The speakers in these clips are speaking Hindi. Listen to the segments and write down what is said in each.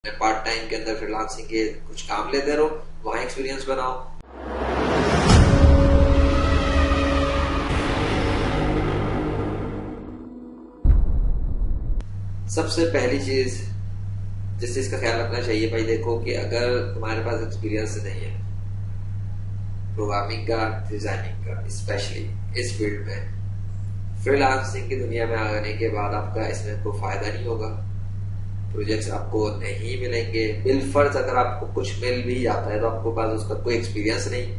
पार्ट टाइम के अंदर फ्रीलांसिंग के कुछ काम लेते रहो, वहां एक्सपीरियंस बनाओ। सबसे पहली चीज जिस चीज का ख्याल रखना चाहिए भाई, देखो कि अगर तुम्हारे पास एक्सपीरियंस नहीं है प्रोग्रामिंग का, डिजाइनिंग का, स्पेशली इस फील्ड में, फ्रीलांसिंग की दुनिया में आने के बाद आपका इसमें कोई फायदा नहीं होगा। प्रोजेक्ट्स आपको नहीं मिलेंगे। बिलफर्ज अगर आपको कुछ मिल भी जाता है तो आपको पास उसका कोई एक्सपीरियंस नहीं।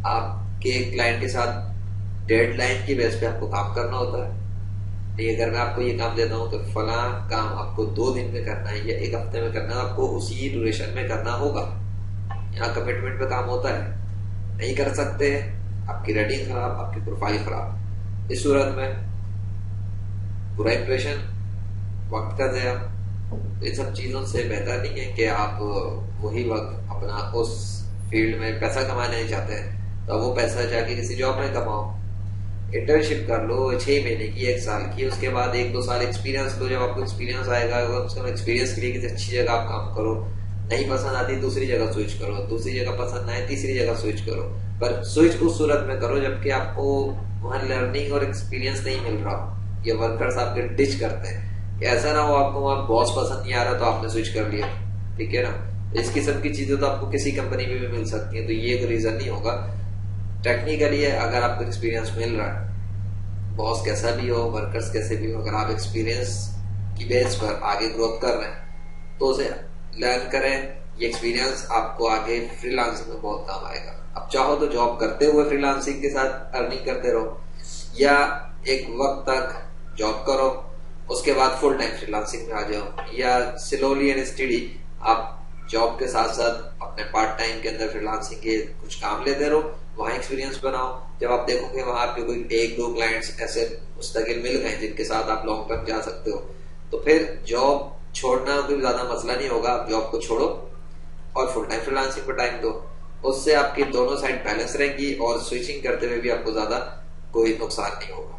आपके क्लाइंट के साथ डेडलाइन की बेस पे आपको काम करना होता है। नहीं, अगर मैं आपको ये काम देता हूँ तो फला काम आपको 2 दिन में करना है या 1 हफ्ते में करना है, आपको उसी ड्यूरेशन में करना होगा। यहाँ कमिटमेंट पे काम होता है। नहीं कर सकते, आपकी रेटिंग खराब, आपकी प्रोफाइल खराब। इस सूरत में बुरा इंप्रेशन, वक्त का ज़या, इन सब चीजों से बेहतर नहीं है कि आप वही वक्त अपना उस फील्ड में पैसा कमाने नहीं चाहते हैं तो वो पैसा जाके किसी जॉब में कमाओ। इंटर्नशिप कर लो 6 महीने की, 1 साल की, उसके बाद 1-2 साल एक्सपीरियंस लो। जब आपको एक्सपीरियंस आएगा, उसका एक्सपीरियंस के लिए किसी अच्छी जगह आप काम करो। नहीं पसंद आती दूसरी जगह स्विच करो, दूसरी जगह पसंद आए तीसरी जगह स्विच करो। पर स्विच उस सूरत में करो जबकि आपको वहां लर्निंग और एक्सपीरियंस नहीं मिल रहा। ये वर्कर्स आपके डिच करते हैं। ऐसा ना हो आपको वहां बॉस पसंद नहीं आ रहा तो आपने स्विच कर लिया, ठीक है ना। इस किस्म की चीजें तो आपको किसी कंपनी में भी मिल सकती है, तो ये कोई रीजन नहीं होगा। टेक्निकली अगर आपको एक्सपीरियंस मिल रहा है, बॉस कैसा भी हो, वर्कर्स कैसे भी हो, अगर आप एक्सपीरियंस की बेस पर आगे ग्रोथ कर रहे हैं तो उसे लर्न करें। ये एक्सपीरियंस आपको आगे फ्रीलांसिंग में बहुत काम आएगा। अब चाहो तो जॉब करते हुए फ्रीलांसिंग के साथ अर्निंग करते रहो, या एक वक्त तक जॉब करो, उसके बाद फुल टाइम फ्रीलांसिंग में आ जाओ, या स्लोली एंड स्टडी आप जॉब के साथ साथ अपने पार्ट टाइम के अंदर फ्रीलांसिंग के कुछ काम लेते रहो, वहां एक्सपीरियंस बनाओ। जब आप देखोगे वहां आपके कोई 1-2 क्लाइंट्स ऐसे मुस्तकिल मिल गए जिनके साथ आप लॉन्ग टर्म जा सकते हो, तो फिर जॉब छोड़ना कोई ज्यादा मसला नहीं होगा। आप जॉब को छोड़ो और फुल टाइम फ्रीलांसिंग पर टाइम दो। उससे आपकी दोनों साइड बैलेंस रहेंगी और स्विचिंग करते हुए भी आपको ज्यादा कोई नुकसान नहीं होगा।